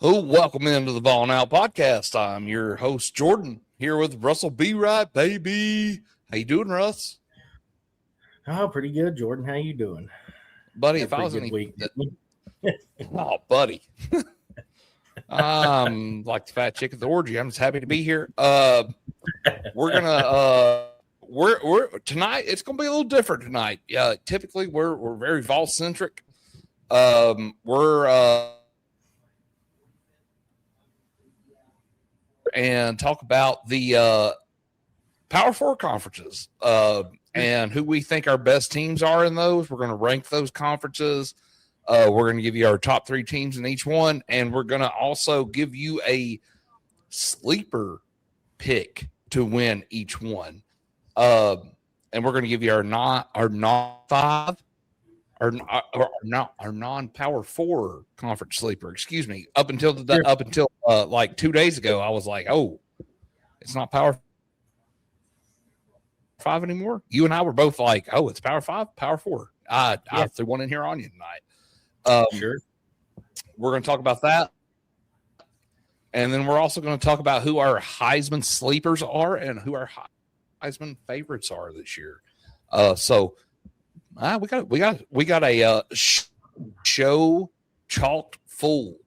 Oh, welcome into the Ball Now podcast. I'm your host, Jordan, here with Russell B. Right, baby. How you doing, Russ? Oh, pretty good, Jordan. How you doing? Buddy, Had a if I pretty was good any... week. Oh, buddy. Like the fat chick at the orgy. I'm just happy to be here. We're gonna we're tonight, it's gonna be a little different tonight. Typically we're very Vol centric. We're and talk about the Power Four conferences and who we think our best teams are in those. We're going to rank those conferences. We're going to give you our top three teams in each one, and we're going to also give you a sleeper pick to win each one. And we're going to give you our non-power four conference sleeper. Excuse me. Up until like 2 days ago, I was like, oh, it's not power five anymore. You and I were both like, oh, it's power five, power four. I threw one in here on you tonight. Sure. We're going to talk about that. And then we're also going to talk about who our Heisman sleepers are and who our Heisman favorites are this year. So we got a show chocked full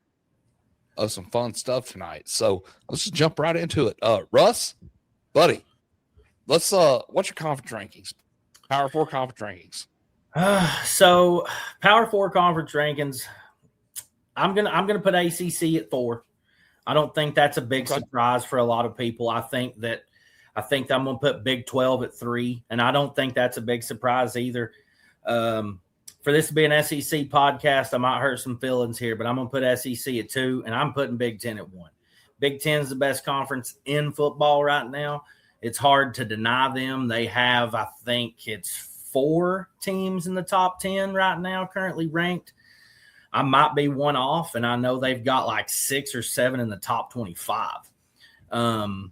of some fun stuff tonight. So let's just jump right into it. Russ, buddy, let's what's your conference rankings? Power Four conference rankings. So Power Four conference rankings. I'm gonna put ACC at 4. I don't think that's a big surprise for a lot of people. I think I'm gonna put Big 12 at 3, and I don't think that's a big surprise either. For this to be an SEC podcast, I might hurt some feelings here, but I'm going to put SEC at 2, and I'm putting Big 10 at 1. Big 10 is the best conference in football right now. It's hard to deny them. They have, I think it's 4 teams in the top 10 right now currently ranked. I might be one off, and I know they've got like 6 or 7 in the top 25.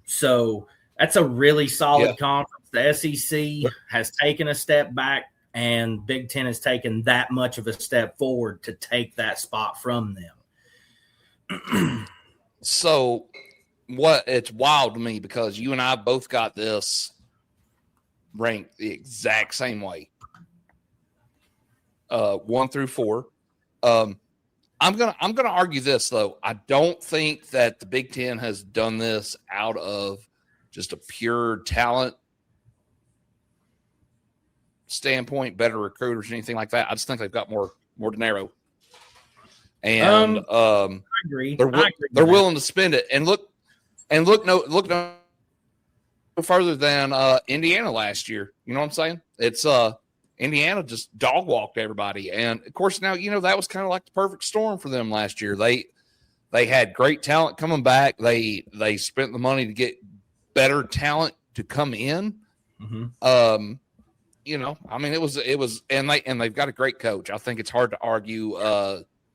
So that's a really solid conference. The SEC has taken a step back, and Big Ten has taken that much of a step forward to take that spot from them. So it's wild to me because you and I both got this ranked the exact same way. 1 through 4. I'm gonna argue this though. I don't think that the Big Ten has done this out of just a pure talent standpoint, better recruiters, anything like that. I just think they've got more dinero, and I agree. They're willing to spend it. And look no further than Indiana last year. You know what I'm saying? It's Indiana just dog walked everybody, and of course now that was kind of like the perfect storm for them last year. They had great talent coming back. They spent the money to get better talent to come in. Mm-hmm. I mean, it was, and they've got a great coach. I think it's hard to argue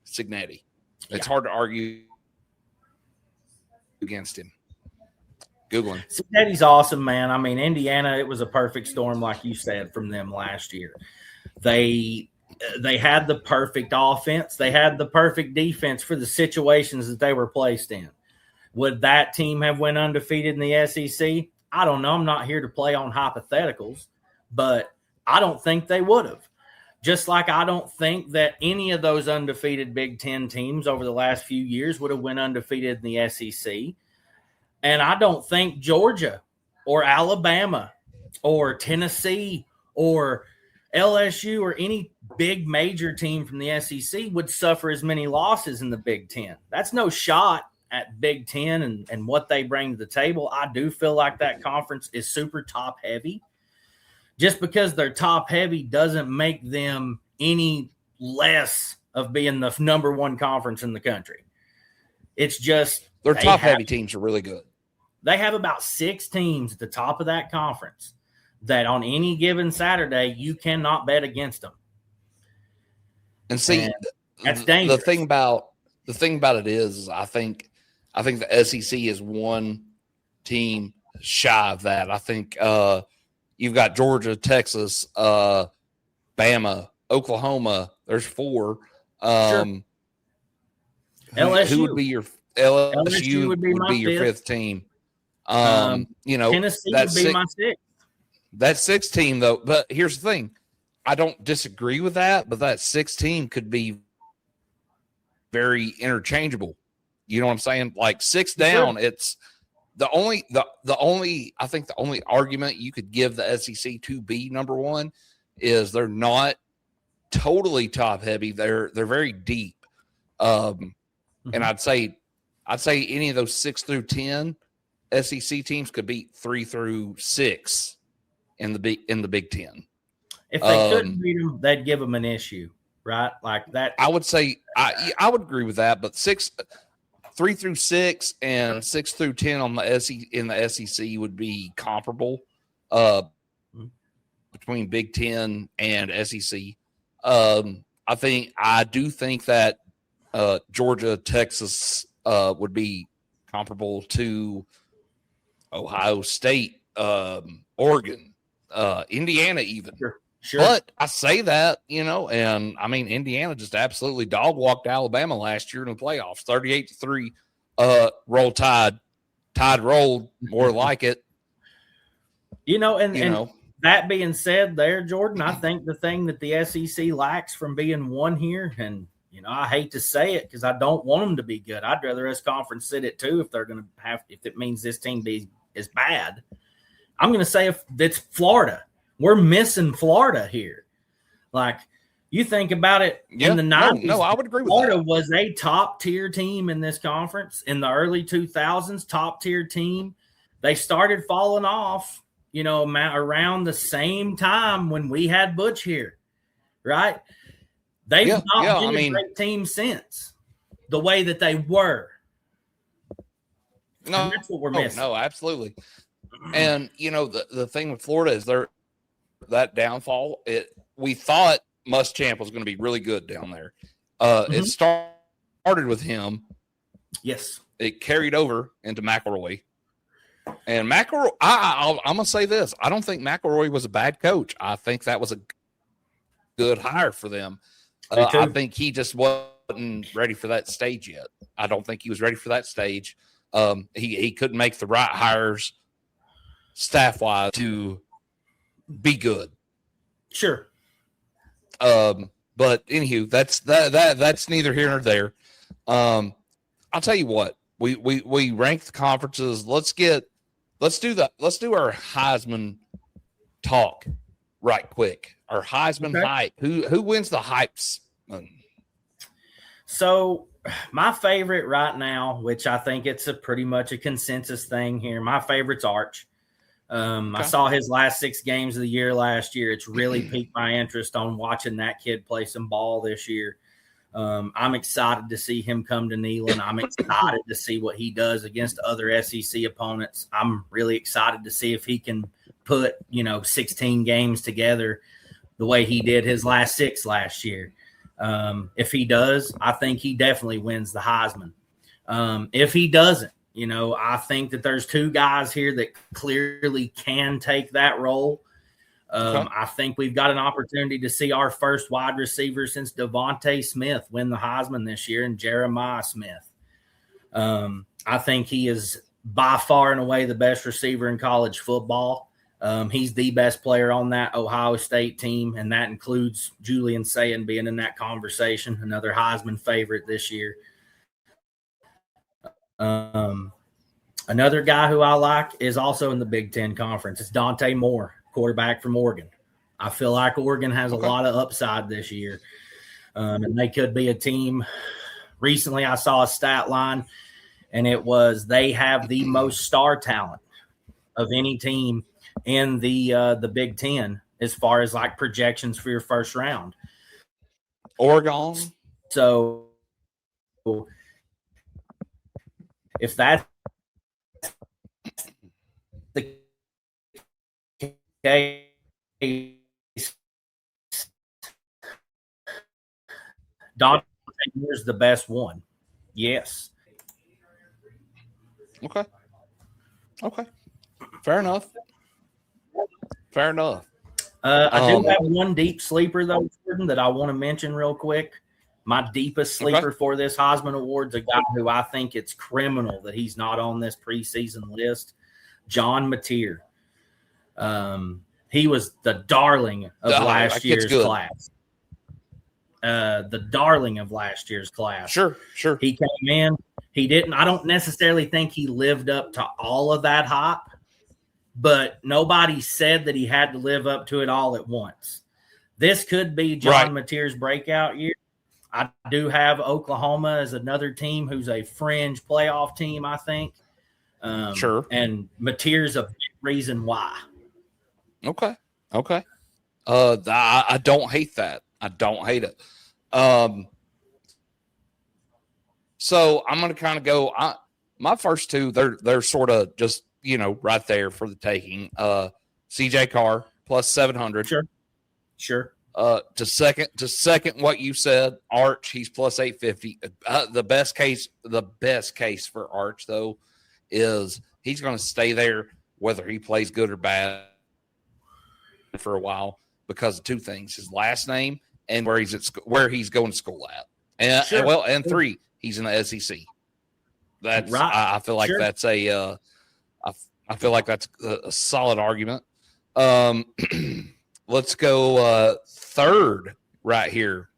Cignetti. It's hard to argue against him. Googling. Cignetti's awesome, man. I mean, Indiana, it was a perfect storm, like you said, from them last year. They had the perfect offense. They had the perfect defense for the situations that they were placed in. Would that team have went undefeated in the SEC? I don't know. I'm not here to play on hypotheticals, but I don't think they would have. Just like I don't think that any of those undefeated Big Ten teams over the last few years would have went undefeated in the SEC. And I don't think Georgia or Alabama or Tennessee or LSU or any big major team from the SEC would suffer as many losses in the Big Ten. That's no shot at Big Ten and what they bring to the table. I do feel like that conference is super top heavy. Just because they're top heavy doesn't make them any less of being the number one conference in the country. It's just their top heavy teams are really good. They have about 6 teams at the top of that conference that on any given Saturday you cannot bet against them. And see, that's dangerous. The thing about it is I think the SEC is one team shy of that. I think you've got Georgia, Texas, Bama, Oklahoma. There's 4. Sure. LSU. LSU would be my your fifth. 5th team. Tennessee would be my 6th. That 6th team, though, but here's the thing. I don't disagree with that, but that 6th team could be very interchangeable. You know what I'm saying? Like 6 down, it's the only I think the only argument you could give the SEC to be number 1 is they're not totally top heavy. They're very deep. And I'd say any of those 6 through 10 SEC teams could beat 3 through 6 in the Big Ten. If they couldn't beat them, they'd give them an issue, right? Like that. I would say I would agree with that, but 3 through 6 and 6 through 10 on the in the SEC would be comparable between Big Ten and SEC. I do think that Georgia, Texas would be comparable to Ohio State, Oregon, Indiana even. Sure. But I say that, and I mean, Indiana just absolutely dog walked Alabama last year in the playoffs, 38-3. Roll Tide rolled, more like it. And that being said, there, Jordan, I think the thing that the SEC lacks from being 1 here, and I hate to say it because I don't want them to be good. I'd rather us conference sit at 2 if they're going to if it means this team is bad. I'm going to say if it's Florida. We're missing Florida here. Like, you think about it in the 90s. No, I would agree with Florida that. was a top-tier team in this conference. In the early 2000s, top-tier team. They started falling off, around the same time when we had Butch here, right? They've not been a great team since the way that they were. No, and that's what we're missing. No, absolutely. And, the thing with Florida is that downfall, we thought Muschamp was going to be really good down there. It started with him. Yes. It carried over into McElroy. And McElroy, I'm going to say this. I don't think McElroy was a bad coach. I think that was a good hire for them. I think he just wasn't ready for that stage yet. I don't think he was ready for that stage. He couldn't make the right hires staff-wise to be good. Sure. But anywho, that's neither here nor there. I'll tell you what, we rank the conferences. Let's do our Heisman talk right quick. Our Heisman hype. Who wins the hypes? So my favorite right now, which I think it's pretty much a consensus thing here. My favorite's Arch. I saw his last 6 games of the year last year. It's really piqued my interest on watching that kid play some ball this year. I'm excited to see him come to Neyland. I'm excited to see what he does against other SEC opponents. I'm really excited to see if he can put, 16 games together the way he did his last 6 last year. If he does, I think he definitely wins the Heisman. If he doesn't, I think that there's 2 guys here that clearly can take that role. I think we've got an opportunity to see our first wide receiver since Devontae Smith win the Heisman this year, and Jeremiah Smith. I think he is by far and away the best receiver in college football. He's the best player on that Ohio State team, and that includes Julian Sayin being in that conversation, another Heisman favorite this year. Another guy who I like is also in the Big Ten Conference. It's Dante Moore, quarterback from Oregon. I feel like Oregon has a lot of upside this year, and they could be a team. Recently, I saw a stat line, and it was they have the most star talent of any team in the Big Ten as far as like projections for your first round. Oregon. So if that's the case, Dante Moore's the best one. Yes. Okay. Fair enough. I do have one deep sleeper, though, Jordan, that I want to mention real quick. My deepest sleeper for this Heisman Award's a guy who I think it's criminal that he's not on this preseason list, John Mateer. He was the darling of last year's class. The darling of last year's class. Sure. He came in. He didn't. I don't necessarily think he lived up to all of that hype, but nobody said that he had to live up to it all at once. This could be John Mateer's breakout year. I do have Oklahoma as another team who's a fringe playoff team, I think. Sure. And Mateer's a big reason why. Okay. I don't hate that. I don't hate it. So I'm going to kind of go. My first two, they're sort of just right there for the taking. CJ Carr plus 700. Sure. To second what you said, Arch, he's plus 850. The best case for Arch though is he's going to stay there whether he plays good or bad for a while because of two things: his last name and where he's going to school at. And three, he's in the SEC. That's right. I feel like that's I feel like that's a solid argument. Let's go third right here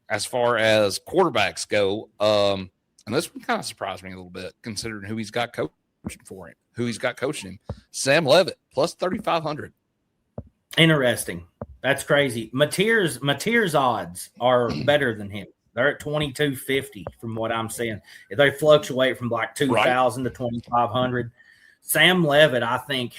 as far as quarterbacks go. And this one kind of surprised me a little bit considering who he's got coaching him. Sam Leavitt plus 3,500. Interesting. That's crazy. Mateer's odds are better than him. They're at 2,250 from what I'm seeing. They fluctuate from like 2,000 to 2,500. Sam Leavitt, I think,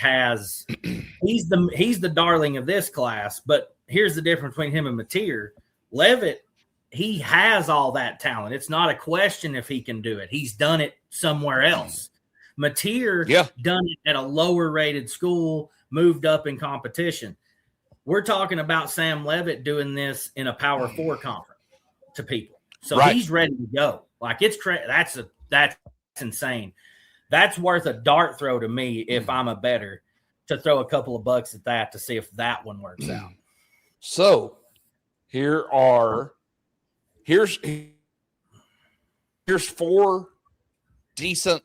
he's the darling of this class. But here's the difference between him and Mateer. Leavitt, he has all that talent. It's not a question if he can do it. He's done it somewhere else. Mateer done it at a lower rated school, moved up in competition. We're talking about Sam Leavitt doing this in a Power 4 conference to people. So he's ready to go. Like that's insane. That's worth a dart throw to me if I'm a bettor to throw a couple of bucks at that to see if that one works out. So here's four decent.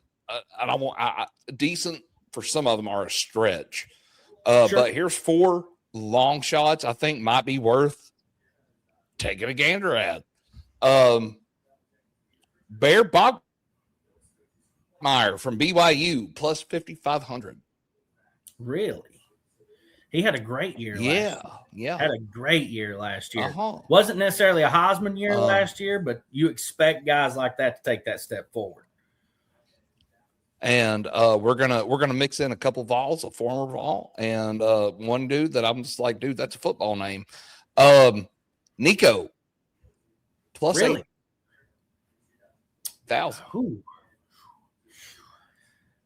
Decent for some of them are a stretch, but here's four long shots I think might be worth taking a gander at. Bear Bogmeyer from BYU plus 5,500. Really? He had a great year. Had a great year last year. Wasn't necessarily a Heisman year last year, but you expect guys like that to take that step forward. And we're gonna mix in a couple Vols, a former Vol, and one dude that I'm just like, dude, that's a football name. Nico plus 8,000.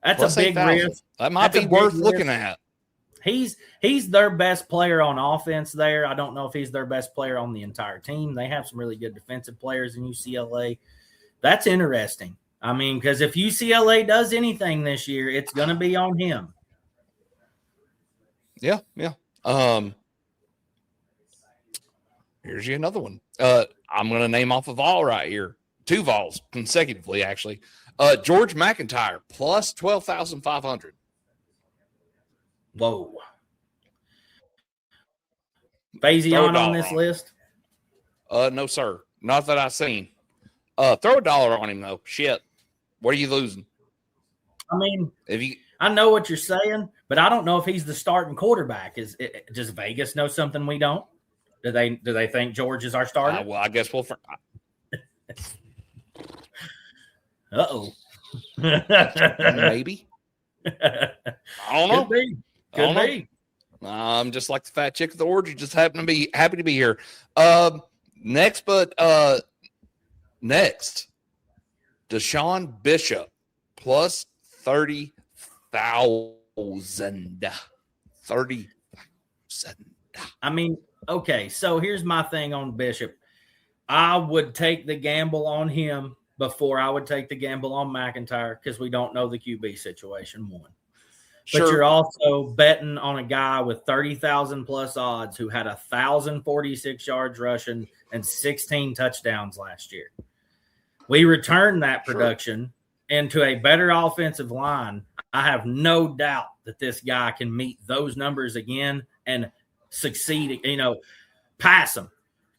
That's plus a big risk. That might be worth looking at. He's their best player on offense there. I don't know if he's their best player on the entire team. They have some really good defensive players in UCLA. That's interesting. I mean, because if UCLA does anything this year, it's going to be on him. Yeah. Here's you another one. I'm going to name off a Vol right here. Two Vols consecutively, actually. George McIntyre plus 12,500. Whoa. Faison on this list? No, sir. Not that I've seen. Throw $1 on him, though. Shit. What are you losing? I mean, I know what you're saying, but I don't know if he's the starting quarterback. Does Vegas know something we don't? Do they think George is our starter? Well, I guess we'll. Uh-oh. Maybe. I don't know. Could be. I'm just like the fat chick at the orgy, just happy to be here. Next, Deshaun Bishop plus 30,000. 30,000. I mean, okay, so here's my thing on Bishop. I would take the gamble on him before I would take the gamble on McIntyre because we don't know the QB situation, one. but Sure. you're also betting on a guy with 30,000 plus odds who had 1,046 yards rushing and 16 touchdowns last year. We returned that production into a better offensive line. I have no doubt that this guy can meet those numbers again and succeed, pass them,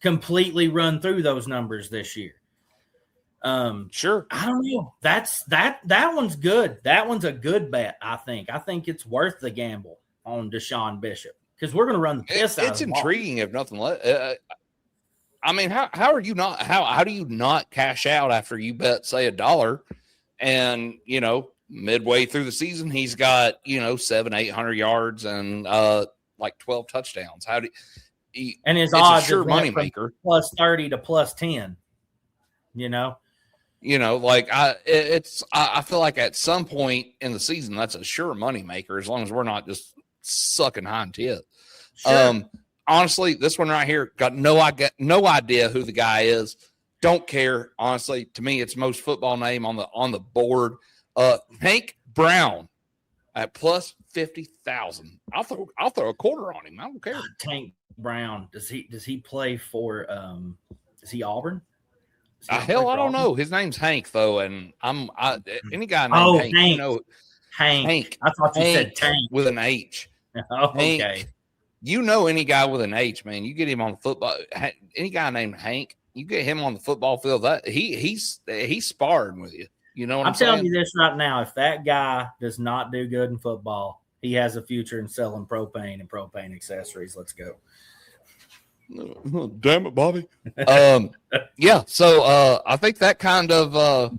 completely run through those numbers this year. Sure. I don't know. That one's good. That one's a good bet, I think. I think it's worth the gamble on Deshaun Bishop because we're going to run the piss out of It's the intriguing if nothing less. I mean, how are you not how do you not cash out after you bet say $1 and midway through the season he's got 700-800 yards and like 12 touchdowns? How do you, and his it's odds a sure is money maker plus 30 to plus 10. Like I feel like at some point in the season that's a sure money maker as long as we're not just sucking hind tit. Sure. Honestly, this one right here got no idea who the guy is. Don't care. Honestly, to me, it's most football name on the board. Hank Brown at plus 50,000. I'll throw a quarter on him. I don't care. Tank Brown. Does he play for? Is he Auburn? Hell, I don't know. His name's Hank though, and any guy named Hank. Hank. I thought you said Tank with an H. Oh, okay. Hank. Any guy with an H, man, you get him on the football. Any guy named Hank, you get him on the football field. That he's sparring with you. You know what I'm saying? telling you this right now. If that guy does not do good in football, he has a future in selling propane and propane accessories. Let's go. Damn it, Bobby. Yeah. So I think that kind of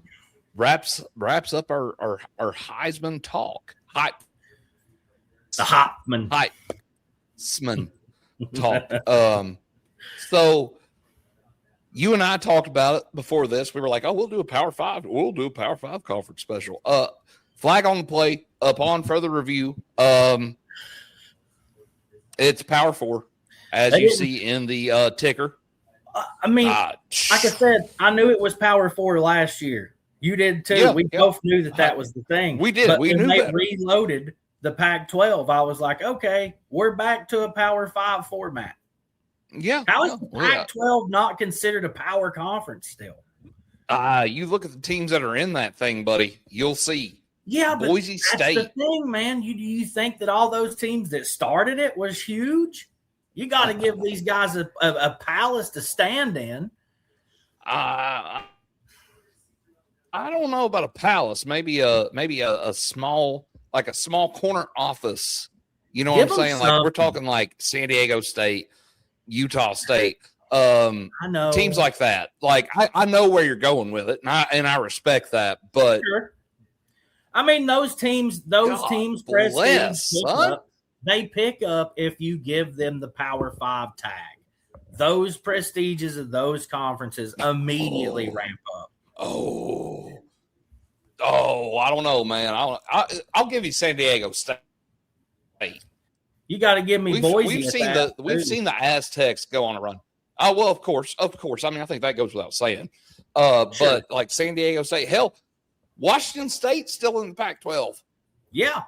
wraps up our Heisman talk. The Hopman. Talk. So you and I talked about it before this. We were like, we'll do a Power 5. We'll do a Power 5 conference special. Flag on the play upon further review. It's Power 4, as you see in the ticker. I mean, like I said, I knew it was Power 4 last year. You did too. Yeah, we both knew that was the thing. We did. But we when knew they that. reloaded the Pac-12, I was like, okay, we're back to a Power 5 format. Yeah. How is the Pac-12 not considered a power conference still? You look at the teams that are in that thing, buddy. You'll see. Yeah, but Boise State. That's the thing, man. Do you think that all those teams that started it was huge? You got to give these guys a palace to stand in. I don't know about a palace. Maybe a small, like a small corner office. You know what I'm saying? Like we're talking like San Diego State, Utah State. I know teams like that. Like I know where you're going with it, and I respect that. But sure. I mean, those teams, they pick up if you give them the Power 5 tag. Those prestiges of those conferences immediately ramp up. I don't know, man. I'll give you San Diego State. You got to give me Boise. We've seen the Aztecs go on a run. Oh well, of course. I mean, I think that goes without saying. Sure. But like San Diego State, hell, Washington State's still in the Pac-12. Yeah.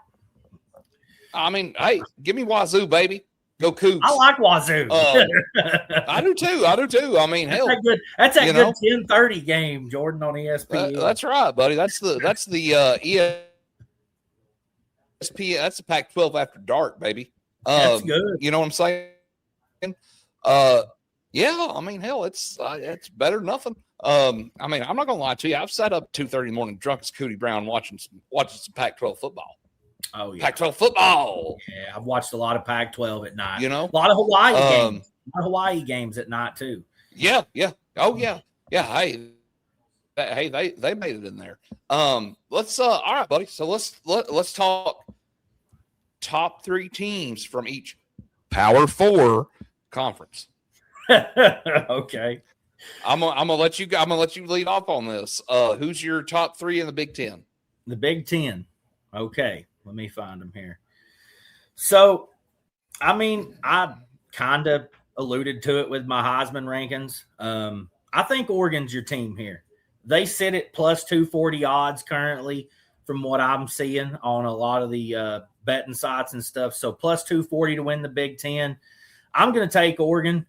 I mean, hey, give me Wazoo, baby. Go Cougs. I like Wazoo. I do too. I mean, hell, that's a good 10:30 game, Jordan, on ESPN. That's right, buddy. That's the ESPN. That's the Pac-12 after dark, baby. That's good. You know what I'm saying? Yeah. I mean, hell, it's better than nothing. I mean, I'm not gonna lie to you. I've sat up 2:30 in the morning, drunk as Cootie Brown, watching some Pac-12 football. Oh yeah, Pac-12 football. Yeah, I've watched a lot of Pac-12 at night. You know, a lot of Hawaii games. A lot of Hawaii games at night too. Yeah. Oh yeah. Hey, they made it in there. Let's all right, buddy. So let's talk top 3 teams from each Power 4 conference. Okay. I'm gonna let you lead off on this. Who's your top 3 in the Big Ten? The Big Ten. Okay, let me find them here. So, I mean, I kind of alluded to it with my Heisman rankings. I think Oregon's your team here. They sit at plus 240 odds currently from what I'm seeing on a lot of the betting sites and stuff. So plus 240 to win the Big Ten. I'm going to take Oregon.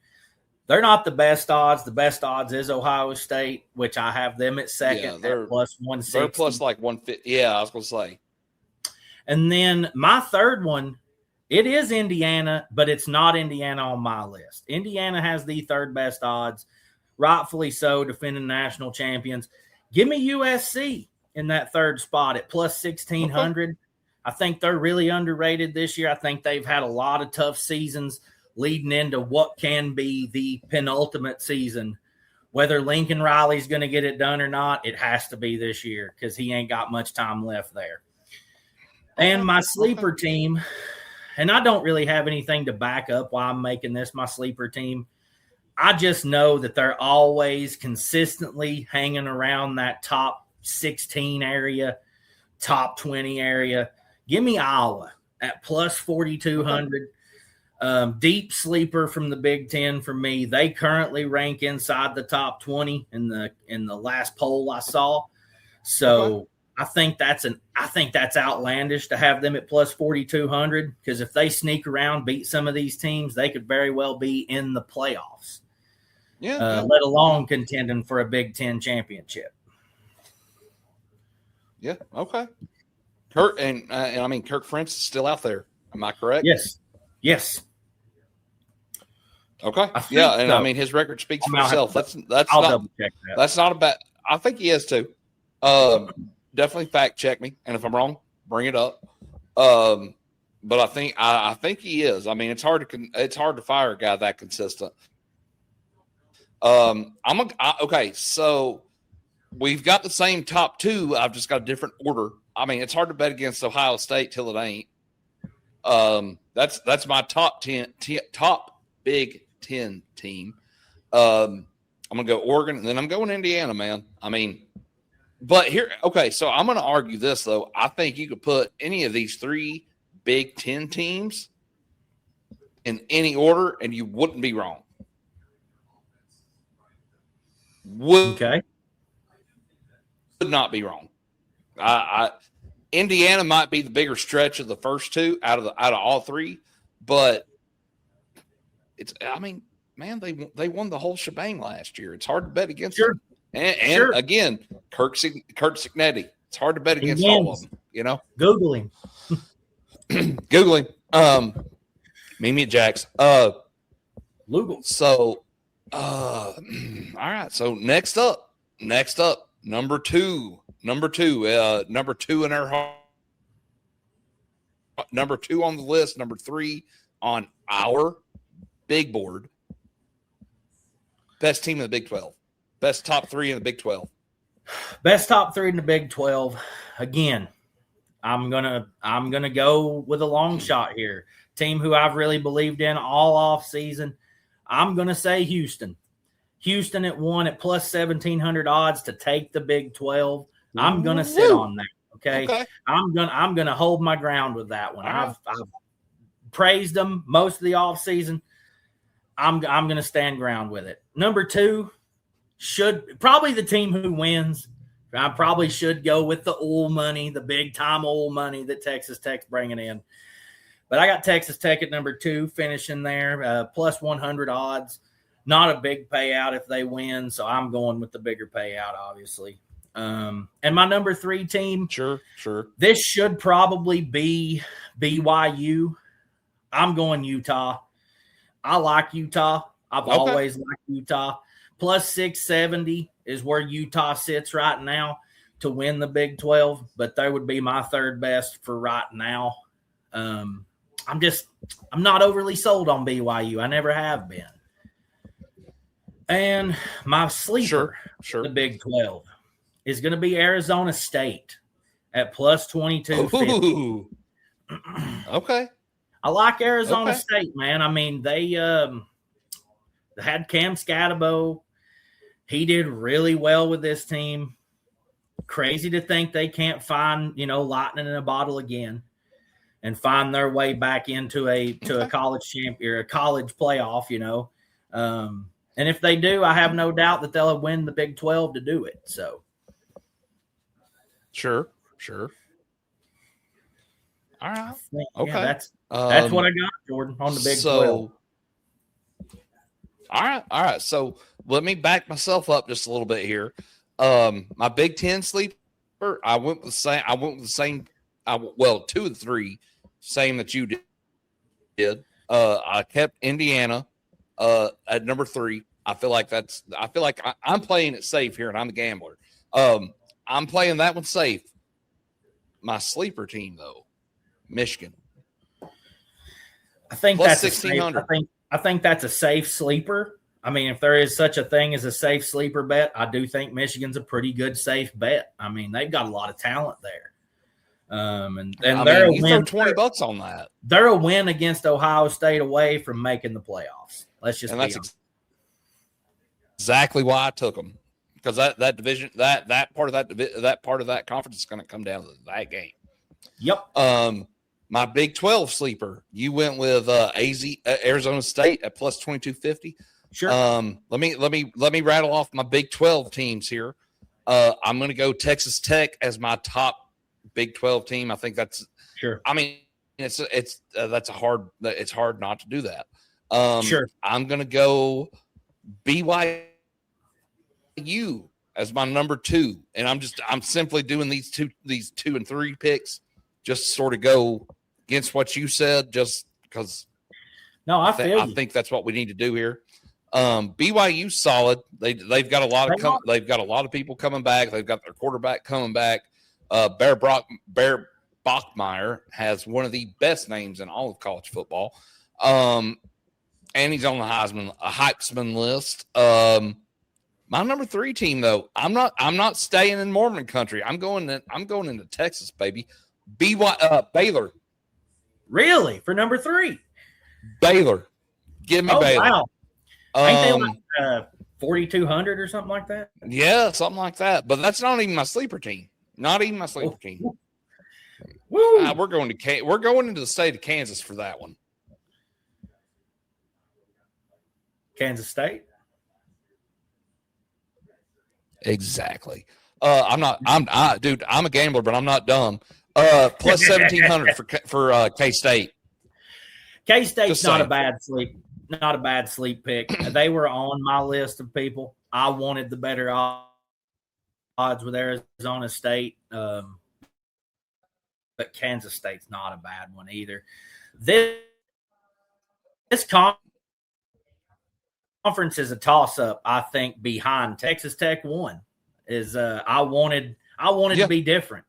They're not the best odds. The best odds is Ohio State, which I have them at second at plus 160. They're plus like 150. Yeah, I was going to say. And then my third one, it is Indiana, but it's not Indiana on my list. Indiana has the third best odds, rightfully so, defending national champions. Give me USC in that third spot at plus 1,600. Okay. I think they're really underrated this year. I think they've had a lot of tough seasons leading into what can be the penultimate season. Whether Lincoln Riley's going to get it done or not, it has to be this year because he ain't got much time left there. And my sleeper team, and I don't really have anything to back up why I'm making this my sleeper team. I just know that they're always consistently hanging around that top 16 area, top 20 area. Give me Iowa at plus 4,200. Deep sleeper from the Big Ten for me. They currently rank inside the top 20 in the last poll I saw. So I think that's outlandish to have them at plus 4,200 because if they sneak around, beat some of these teams, they could very well be in the playoffs. Let alone contending for a Big Ten championship. Yeah. Okay. Kirk and I mean Kirk Ferentz is still out there. Am I correct? Yes. Okay. Yeah, and so. I mean his record speaks for itself. That's I'll not double check that. That's not a bad. I think he is too. Definitely fact check me, and if I'm wrong, bring it up. But I think he is. I mean, it's hard to fire a guy that consistent. Okay. So we've got the same top two. I've just got a different order. I mean, it's hard to bet against Ohio State till it ain't. That's my top Big Ten team. I'm gonna go Oregon, and then I'm going Indiana, man. I mean, but here, okay. So I'm gonna argue this though. I think you could put any of these three Big Ten teams in any order, and you wouldn't be wrong. Would not be wrong. Indiana might be the bigger stretch of the first two out of all three, but it's. I mean, man, they won the whole shebang last year. It's hard to bet against them. And again, Kurt Cignetti. It's hard to bet against all of them. You know, Google him. Google him. Mimi at Jax. Lugal. So, all right. So next up, number two in our heart. Number 2 on the list, number 3 on our big board. Best team in the Big 12. Best top 3 in the Big 12. Best top 3 in the Big 12. Again, I'm gonna go with a long shot here. Team who I've really believed in all off season. I'm gonna say Houston. Houston at 1 at plus 1,700 odds to take the Big 12. I'm gonna sit on that. Okay. I'm gonna hold my ground with that one. I've praised them most of the offseason. I'm gonna stand ground with it. Number 2 should probably the team who wins. I probably should go with the oil money, the big time oil money that Texas Tech's bringing in. But I got Texas Tech at number 2, finishing there, plus 100 odds. Not a big payout if they win, so I'm going with the bigger payout, obviously. And my number 3 team, sure. This should probably be BYU. I'm going Utah. I like Utah. I've always liked Utah. Plus 670 is where Utah sits right now to win the Big 12, but they would be my third best for right now. I'm not overly sold on BYU. I never have been. And my sleeper, the Big 12, is going to be Arizona State at plus 2250. Okay. I like Arizona State, man. I mean, they had Cam Scatabo. He did really well with this team. Crazy to think they can't find, lightning in a bottle again and find their way back into a college champion or a college playoff, And if they do, I have no doubt that they'll win the Big 12 to do it. So, sure. All All right. Okay. Yeah, that's what I got, Jordan, on the Big 12. All right. So let me back myself up just a little bit here. My Big 10 sleeper, I went with the same. Two of the three, same that you did. I kept Indiana at number 3. I feel like I'm playing it safe here, and I'm the gambler. I'm playing that one safe. My sleeper team, though, Michigan. I think that's 1,600. I think that's a safe sleeper. I mean, if there is such a thing as a safe sleeper bet, I do think Michigan's a pretty good safe bet. I mean, they've got a lot of talent there. And they're a win. Throw $20 on that. They're a win against Ohio State away from making the playoffs. Let's just. And that's exactly why I took them, because that division, that part of that conference is going to come down to that game. Yep. My Big 12 sleeper, you went with Arizona State at plus 2250. Sure. Let me rattle off my Big 12 teams here. I'm going to go Texas Tech as my top Big 12 team. I think that's sure. I mean, it's hard not to do that. Sure. I'm going to go BYU as my number 2, and I'm simply doing these 2 and 3 picks just sort of go against what you said, just because. No, I think that's what we need to do here. BYU solid. They've got a lot of people coming back. They've got their quarterback coming back. Bear Bachmeier has one of the best names in all of college football. And he's on the Heisman list. My number 3 team, though, I'm not staying in Mormon country. I'm going into Texas, baby. Baylor. Really? For number 3? Baylor. Give me Baylor. Wow. Ain't they like 4,200 or something like that? Yeah, something like that. But that's not even my sleeper team. Not even my sleeper team. Woo. We're going into the state of Kansas for that one. Kansas State. Exactly. I'm a gambler, but I'm not dumb. Plus 1,700 for K-State. K-State's not a bad sleep pick. They were on my list of people. I wanted the better odds with Arizona State. But Kansas State's not a bad one either. This conference is a toss-up, I think, behind Texas Tech 1. I wanted to be different,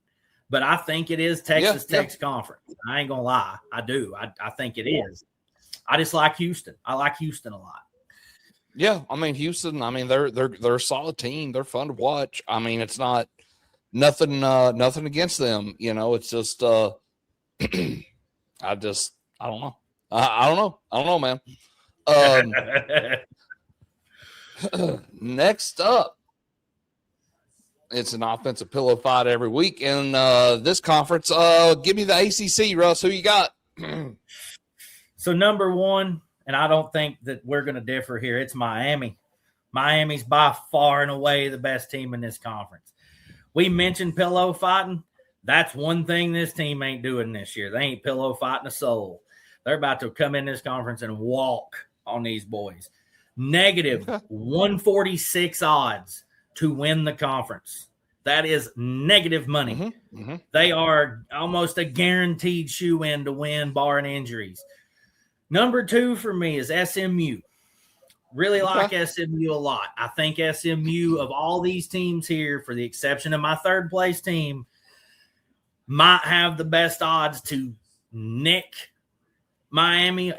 but I think it is Texas Tech's conference. I ain't gonna lie, I do. I think it is. I just like Houston. I like Houston a lot. Yeah, I mean Houston. I mean they're a solid team. They're fun to watch. I mean it's not nothing against them. You know, it's just I don't know. I don't know, man. Next up, it's an offensive pillow fight every week in this conference. Give me the ACC, Russ. Who you got? So number 1, and I don't think that we're going to differ here, it's Miami. Miami's by far and away the best team in this conference. We mentioned pillow fighting. That's one thing this team ain't doing this year. They ain't pillow fighting a soul. They're about to come in this conference and walk on these boys. Negative 146 odds to win the conference. That is negative money. Mm-hmm. Mm-hmm. They are almost a guaranteed shoe-in to win, barring injuries. Number 2 for me is SMU. Really like SMU a lot. I think SMU, of all these teams here, for the exception of my third place team, might have the best odds to nick Miami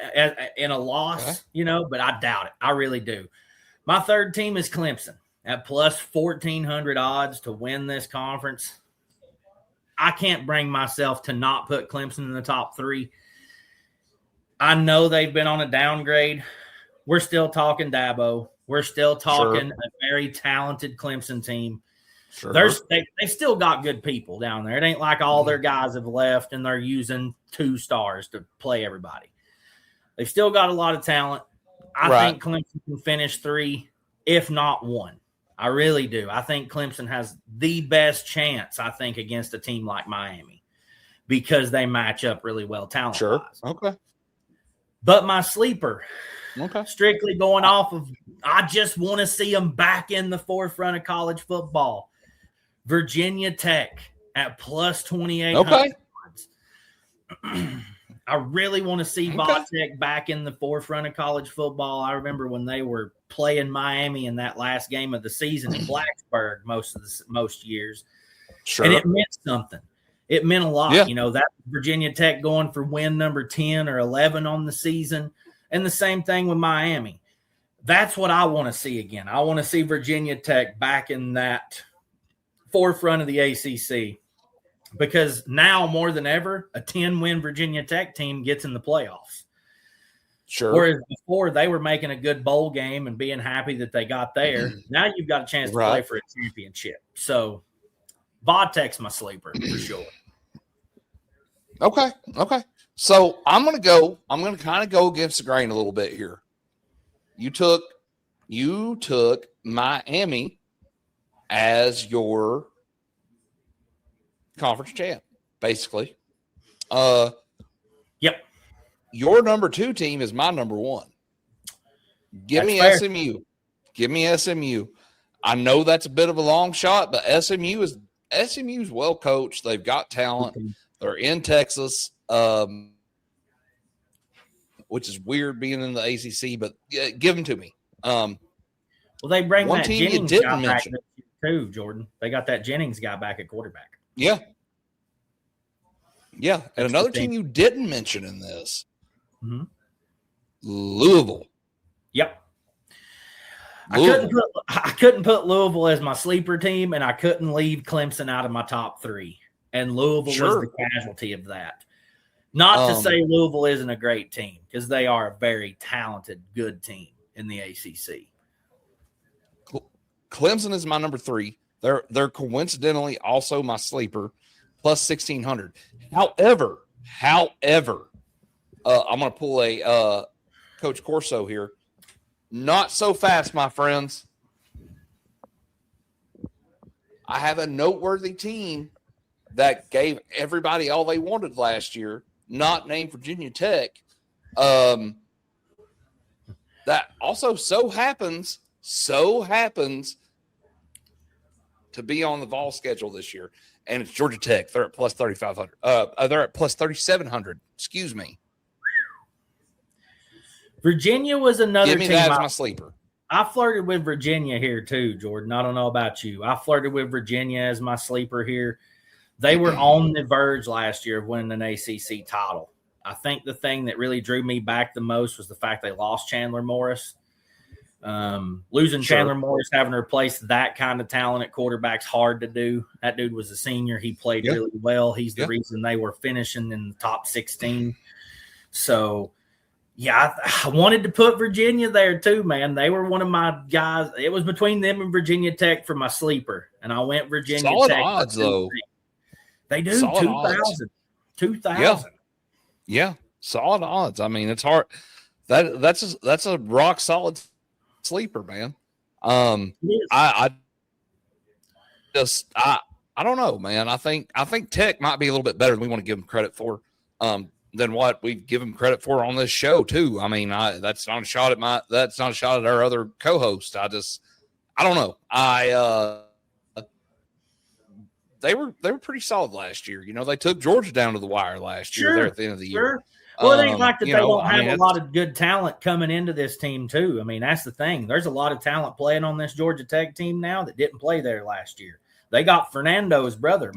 in a loss, but I doubt it. I really do. My third team is Clemson at plus 1,400 odds to win this conference. I can't bring myself to not put Clemson in the top 3. I know they've been on a downgrade. We're still talking Dabo. We're still talking a very talented Clemson team. Sure. They still got good people down there. It ain't like all their guys have left and they're using 2 stars to play everybody. They've still got a lot of talent. I think Clemson can finish 3, if not 1. I really do. I think Clemson has the best chance, I think, against a team like Miami. because they match up really well talent-wise. Sure. Okay. But my sleeper, Okay. strictly going off of, I just want to see them back in the forefront of college football. Virginia Tech at plus 2,800. Okay. I really want to see Tech back in the forefront of college football. I remember when they were playing Miami in that last game of the season in Blacksburg most years. Sure. And it meant something. It meant a lot. Yeah. You know, that Virginia Tech going for win number 10 or 11 on the season. And the same thing with Miami. That's what I want to see again. I want to see Virginia Tech back in that forefront of the ACC. Because now more than ever, a 10-win Virginia Tech team gets in the playoffs. Sure. Whereas before they were making a good bowl game and being happy that they got there. Now you've got a chance to play for a championship. So Tech's my sleeper for sure. Okay. So I'm going to kind of go against the grain a little bit here. You took Miami as your conference champ, basically. Yep. Your number 2 team is my number 1. Give me SMU. Give me SMU. I know that's a bit of a long shot, but SMU's well coached. They've got talent. They're in Texas, which is weird being in the ACC, but give them to me. Well, they bring one that team Jennings you didn't guy mention back too, Jordan. They got that Jennings guy back at quarterback. Yeah. Yeah. And another team you didn't mention in this, Louisville. Yep. I couldn't put Louisville as my sleeper team, and I couldn't leave Clemson out of my top 3. And Louisville was the casualty of that. Not to say Louisville isn't a great team, because they are a very talented, good team in the ACC. Clemson is my number 3. They're coincidentally also my sleeper, plus 1,600. However, I'm going to pull a Coach Corso here. Not so fast, my friends. I have a noteworthy team that gave everybody all they wanted last year, not named Virginia Tech. That also so happens to be on the Vol schedule this year, and it's Georgia Tech. They're at plus 3,500. They're at plus 3,700. Excuse me. Virginia was another team. Give me that as my sleeper. I flirted with Virginia here too, Jordan. I don't know about you. I flirted with Virginia as my sleeper here. They were on the verge last year of winning an ACC title. I think the thing that really drew me back the most was the fact they lost Chandler Morris. Losing Chandler Morris, having to replace that kind of talent at quarterback's hard to do. That dude was a senior. He played really well. He's the reason they were finishing in the top 16. So, yeah, I wanted to put Virginia there too, man. They were one of my guys. It was between them and Virginia Tech for my sleeper, and I went Virginia Solid Tech. Odds, though. They do. 2,000. 2,000. Yeah. Solid odds. I mean, it's hard. That's a rock solid sleeper, man. I don't know, man. I think Tech might be a little bit better than we want to give them credit for. Than what we give them credit for on this show too. I mean, that's not a shot at our other co-host. I don't know. They were pretty solid last year. You know, they took Georgia down to the wire last year. There at the end of the year. Well, it ain't like that they don't have a lot of good talent coming into this team too. I mean, that's the thing. There's a lot of talent playing on this Georgia Tech team now that didn't play there last year. They got Fernando's brother,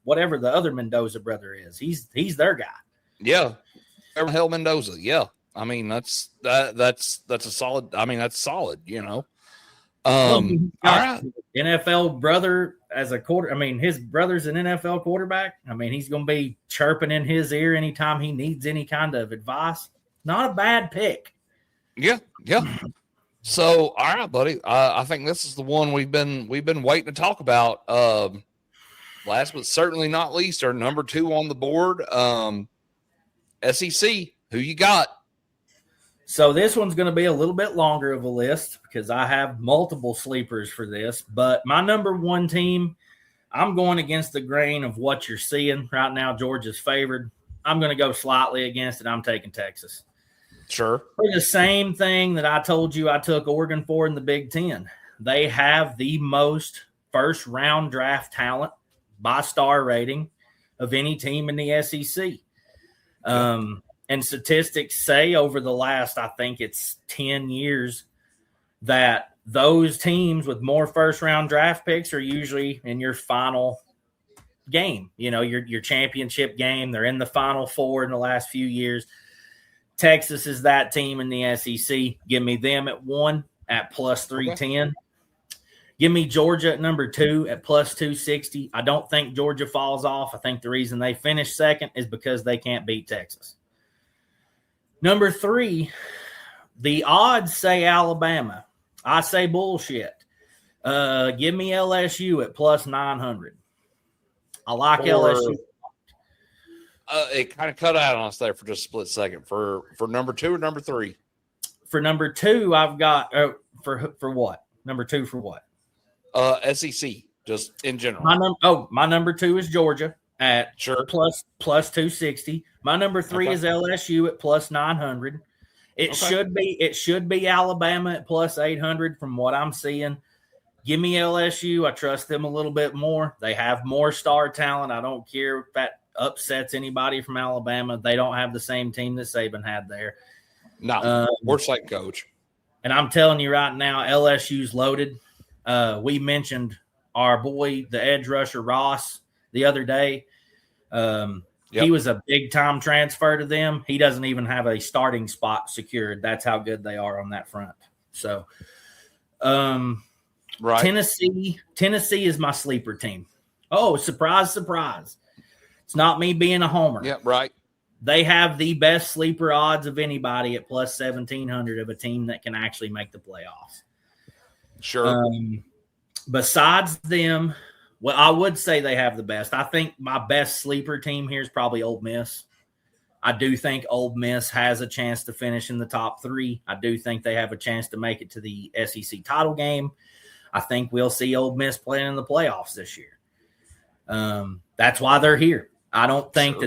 whatever the other Mendoza brother is. He's their guy. Yeah, hell Mendoza. Yeah, I mean that's a solid. I mean that's solid. You know, all right. NFL brother as a quarter. I mean, his brother's an NFL quarterback. I mean, he's going to be chirping in his ear anytime he needs any kind of advice. Not a bad pick. Yeah. So, all right, buddy. I think this is the one we've been waiting to talk about. Last but certainly not least, our number 2 on the board. SEC, who you got? So this one's going to be a little bit longer of a list because I have multiple sleepers for this. But my number 1 team, I'm going against the grain of what you're seeing right now. Georgia's favored. I'm going to go slightly against it. I'm taking Texas. Sure. For the same thing that I told you I took Oregon for in the Big Ten. They have the most first-round draft talent by star rating of any team in the SEC. And statistics say over the last, I think it's 10 years, that those teams with more first-round draft picks are usually in your final game, your championship game. They're in the Final Four in the last few years. Texas is that team in the SEC. Give me them at 1 at plus 310. Okay. Give me Georgia at number 2 at plus 260. I don't think Georgia falls off. I think the reason they finished second is because they can't beat Texas. Number 3, the odds say Alabama. I say bullshit. Give me LSU at plus 900. I like LSU. It kind of cut out on us there for just a split second. For number 2 or number 3? For number 2, I've got for what? Number 2 for what? SEC, just in general. My number 2 is Georgia at plus 260. My number 3 is LSU at plus 900. It should be Alabama at plus 800 from what I'm seeing. Give me LSU. I trust them a little bit more. They have more star talent. I don't care if that upsets anybody from Alabama. They don't have the same team that Saban had there. No, worst like coach. And I'm telling you right now, LSU's loaded. We mentioned our boy, the edge rusher, Russ, the other day. He was a big-time transfer to them. He doesn't even have a starting spot secured. That's how good they are on that front. So, right. Tennessee is my sleeper team. Oh, surprise, surprise. It's not me being a homer. Yeah, right. They have the best sleeper odds of anybody at plus 1,700 of a team that can actually make the playoffs. Sure. Besides them, well, I would say they have the best. I think my best sleeper team here is probably Ole Miss. I do think Ole Miss has a chance to finish in the top 3. I do think they have a chance to make it to the SEC title game. I think we'll see Ole Miss playing in the playoffs this year. That's why they're here. I don't think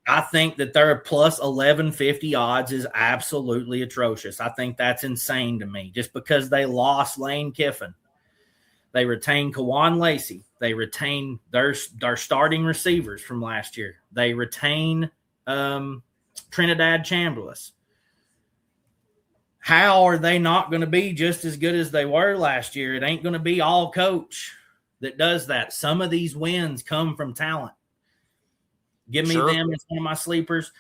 I think that their plus 1150 odds is absolutely atrocious. I think that's insane to me just because they lost Lane Kiffin. They retained Kawan Lacey. They retain their starting receivers from last year. They retain Trinidad Chambliss. How are they not going to be just as good as they were last year? It ain't going to be all coach that does that. Some of these wins come from talent. Give me them as one of my sleepers.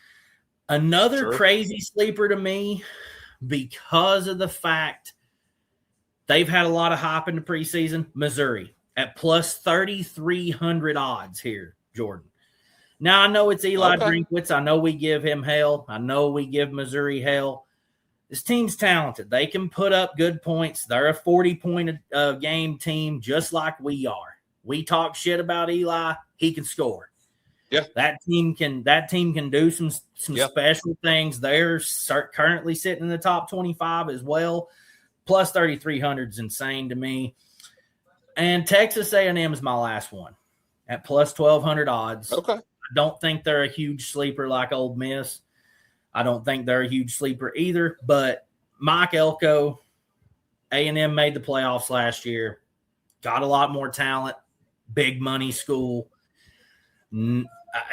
Another crazy sleeper to me because of the fact they've had a lot of hype in the preseason. Missouri at plus 3,300 odds here, Jordan. Now, I know it's Eli Drinkwitz. I know we give him hell. I know we give Missouri hell. This team's talented. They can put up good points. They're a 40-point game team just like we are. We talk shit about Eli. He can score. Yeah, that team can do some special things. They're currently sitting in the top 25 as well. Plus 3,300 is insane to me. And Texas A&M is my last one at plus 1,200 odds. Okay. I don't think they're a huge sleeper like Ole Miss. I don't think they're a huge sleeper either. But Mike Elko, A&M made the playoffs last year. Got a lot more talent. Big money school.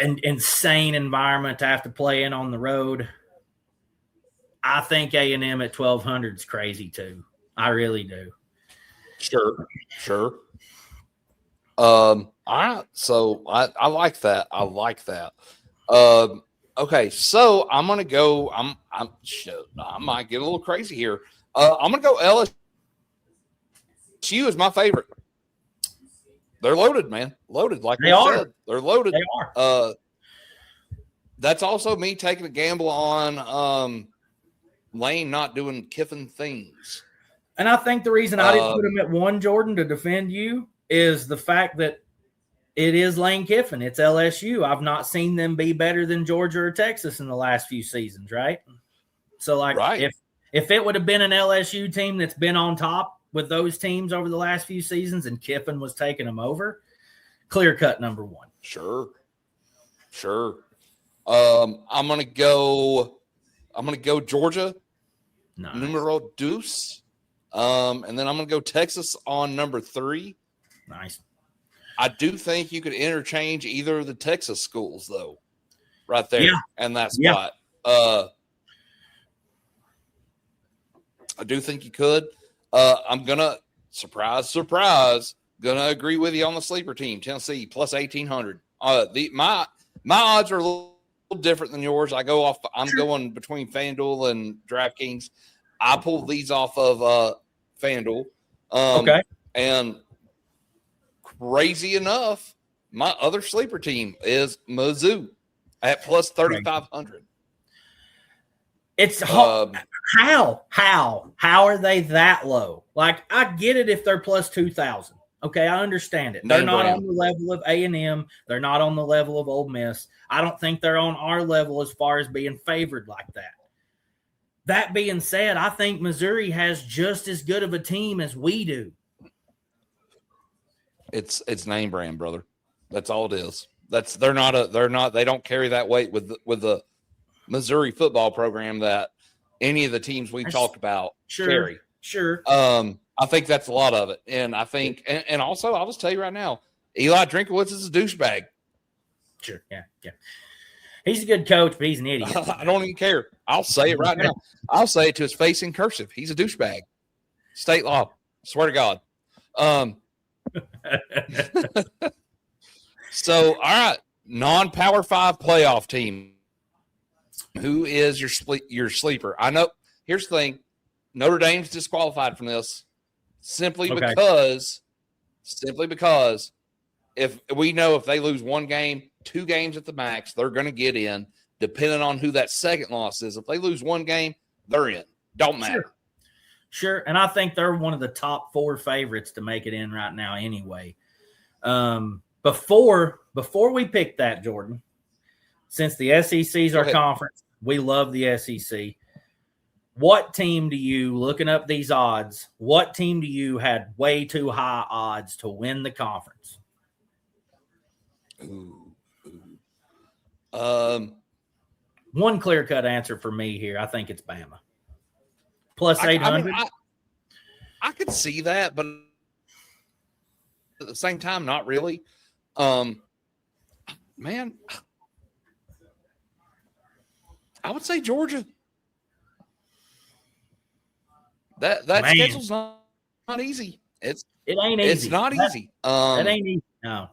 An insane environment to have to play in on the road. I think A&M at 1,200 is crazy too. I really do. Sure. All right. So I like that. Okay. So I'm gonna go. I might get a little crazy here. I'm gonna go LSU is my favorite. They're loaded, man. Loaded, like they are. Said. They're loaded. They are. That's also me taking a gamble on Lane not doing Kiffin things. And I think the reason I didn't put him at 1, Jordan, to defend you, is the fact that it is Lane Kiffin. It's LSU. I've not seen them be better than Georgia or Texas in the last few seasons, right? So, if it would have been an LSU team that's been on top with those teams over the last few seasons and Kiffin was taking them over, Clear cut number one. Sure. I'm gonna go Georgia, Nice. numero dos. And then I'm gonna go Texas on number 3. Nice. I do think you could interchange either of the Texas schools though, right there, and that spot. I do think you could. I'm gonna surprise, gonna agree with you on the sleeper team, Tennessee plus 1,800. My odds are a little different than yours. I'm going between FanDuel and DraftKings. I pulled these off of FanDuel. Okay. And crazy enough, my other sleeper team is Mizzou at plus 3,500. It's how are they that low? Like, I get it if they're plus 2,000. Okay, I understand it. They're not on the level of A&M. They're not on the level of Ole Miss. I don't think they're on our level as far as being favored like that. That being said, I think Missouri has just as good of a team as we do. It's name brand, brother. That's all it is. They don't carry that weight with the Missouri football program that any of the teams we've talked about carry. Sure. I think that's a lot of it. And I think, and also I'll just tell you right now, Eli Drinkowitz is a douchebag. Sure. Yeah. He's a good coach, but he's an idiot. I don't even care. I'll say it right now. I'll say it to his face in cursive. He's a douchebag. State law. Swear to God. So, all right. Non-Power 5 playoff team. Who is your sleeper? I know. Here's the thing. Notre Dame's disqualified from this simply because if we know if they lose one game, 2 games at the max, they're going to get in, depending on who that second loss is. If they lose one game, they're in. Don't matter. Sure. And I think they're one of the top 4 favorites to make it in right now anyway. Before we pick that, Jordan, since the SEC's our conference, we love the SEC. What team do you, looking up these odds, what team do you had way too high odds to win the conference? One clear-cut answer for me here. I think it's Bama. Plus 800. I could see that, but at the same time, not really. Man, I would say Georgia. That schedule's not easy. It ain't easy. It's not easy. It ain't easy. No.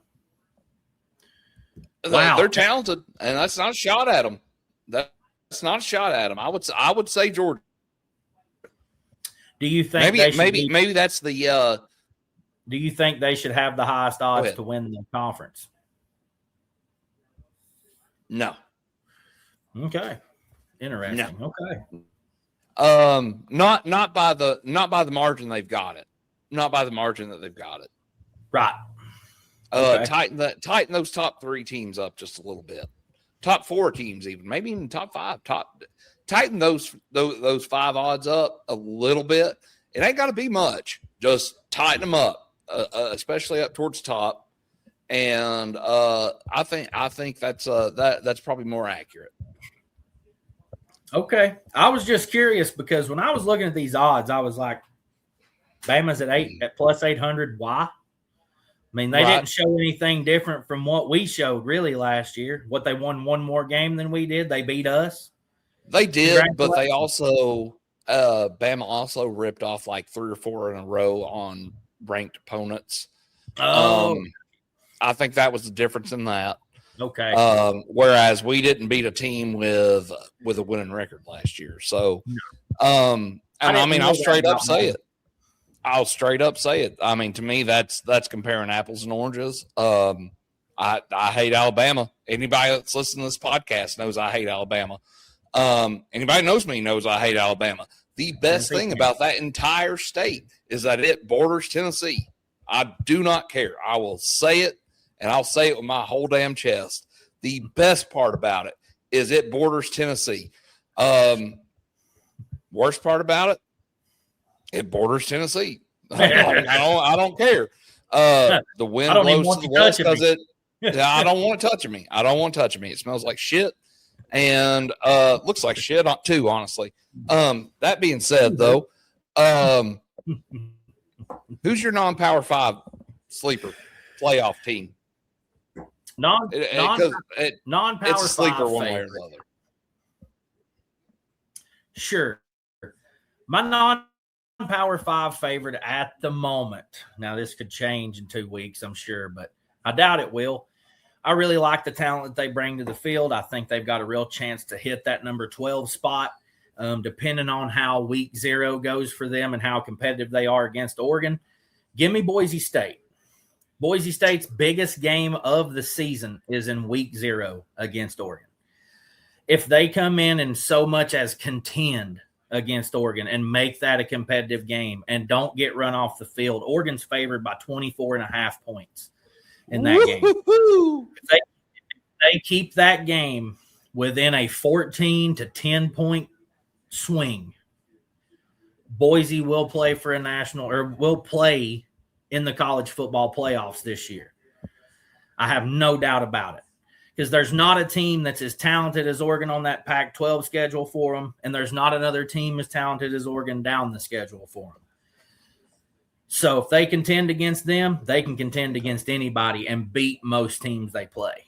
Wow. They're talented, and that's not a shot at them. That's not a shot at them. I would say Georgia. Do you think maybe that's the? Do you think they should have the highest odds to win the conference? No. Okay. Interesting. No. Okay. Not by the margin they've got it. Not by the margin that they've got it. Right. Okay. Tighten those top 3 teams up just a little bit. Top 4 teams even, maybe even top 5. Tighten those 5 odds up a little bit. It ain't got to be much. Just tighten them up, especially up towards top. And I think that's probably more accurate. Okay. I was just curious because when I was looking at these odds, I was like, Bama's at plus 800. Why? I mean, they didn't show anything different from what we showed really last year. What, they won one more game than we did? They beat us? They did, but they also Bama also ripped off like 3 or 4 in a row on ranked opponents. I think that was the difference in that. Okay. Whereas we didn't beat a team with a winning record last year. So, I'll straight up say it. I'll straight up say it. I mean, to me, that's comparing apples and oranges. I hate Alabama. Anybody that's listening to this podcast knows I hate Alabama. Anybody knows me knows I hate Alabama. The best thing about that entire state is that it borders Tennessee. I do not care. I will say it, and I'll say it with my whole damn chest. The best part about it is it borders Tennessee. Worst part about it, it borders Tennessee. I don't care. The wind I don't even blows want to the you west touching because me. I don't want it touching me. I don't want it touching me. It smells like shit and looks like shit too, honestly. That being said, though, who's your non-power 5 sleeper playoff team? Non-power it's a sleeper 5 one way or favorite. another. Sure. My non-power 5 favorite at the moment. Now, this could change in 2 weeks, I'm sure, but I doubt it will. I really like the talent that they bring to the field. I think they've got a real chance to hit that number 12 spot, depending on how week 0 goes for them and how competitive they are against Oregon. Give me Boise State. Boise State's biggest game of the season is in week 0 against Oregon. If they come in and so much as contend against Oregon and make that a competitive game and don't get run off the field, Oregon's favored by 24.5 points in that game. If they keep that game within a 14 to 10 point swing, Boise will play for a national or will play in the college football playoffs this year. I have no doubt about it. Because there's not a team that's as talented as Oregon on that Pac-12 schedule for them, and there's not another team as talented as Oregon down the schedule for them. So if they contend against them, they can contend against anybody and beat most teams they play.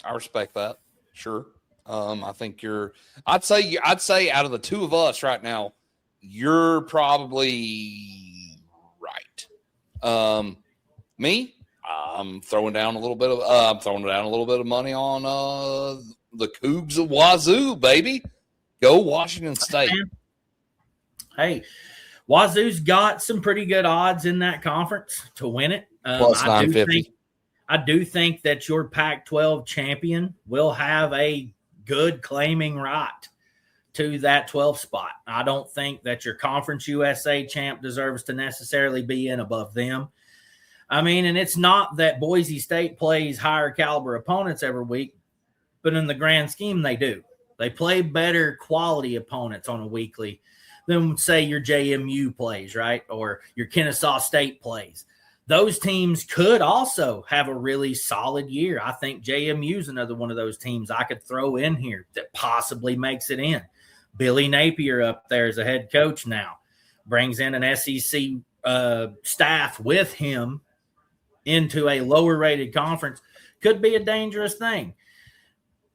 I respect that. Sure. I think I'd say out of the two of us right now, you're probably right. Me, I'm throwing down a little bit of money on the Cougs of Wazoo, baby. Go Washington State. Hey, Wazoo's got some pretty good odds in that conference to win it. Plus 950. I do think that your Pac-12 champion will have a good claiming right to that 12th spot. I don't think that your Conference USA champ deserves to necessarily be in above them. I mean, and it's not that Boise State plays higher caliber opponents every week, but in the grand scheme, they do. They play better quality opponents on a weekly than, say, your JMU plays, right? Or your Kennesaw State plays. Those teams could also have a really solid year. I think JMU is another one of those teams I could throw in here that possibly makes it in. Billy Napier up there as a head coach now. Brings in an SEC staff with him into a lower-rated conference. Could be a dangerous thing.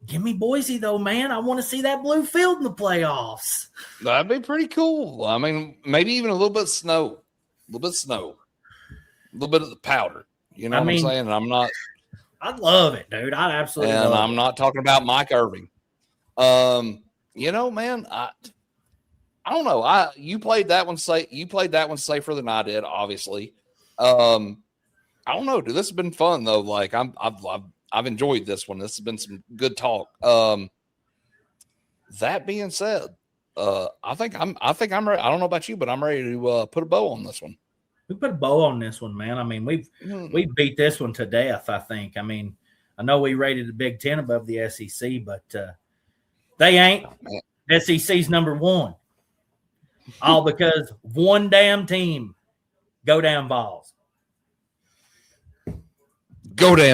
Give me Boise, though, man. I want to see that blue field in the playoffs. That'd be pretty cool. I mean, maybe even a little bit of snow. A little bit of the powder. You know what I'm saying? And I'm not – I'd love it, dude. I'd absolutely love it. And I'm not talking about Mike Irving. You know, man, I don't know. You played that one safer than I did, obviously. I don't know, dude. This has been fun though. Like I've enjoyed this one. This has been some good talk. That being said, I think I'm ready. I don't know about you, but I'm ready to put a bow on this one. We put a bow on this one, man. I mean, we beat this one to death, I think. I mean, I know we rated the Big Ten above the SEC, but they ain't. SEC's number 1. All because one damn team. Go damn Vols. Go damn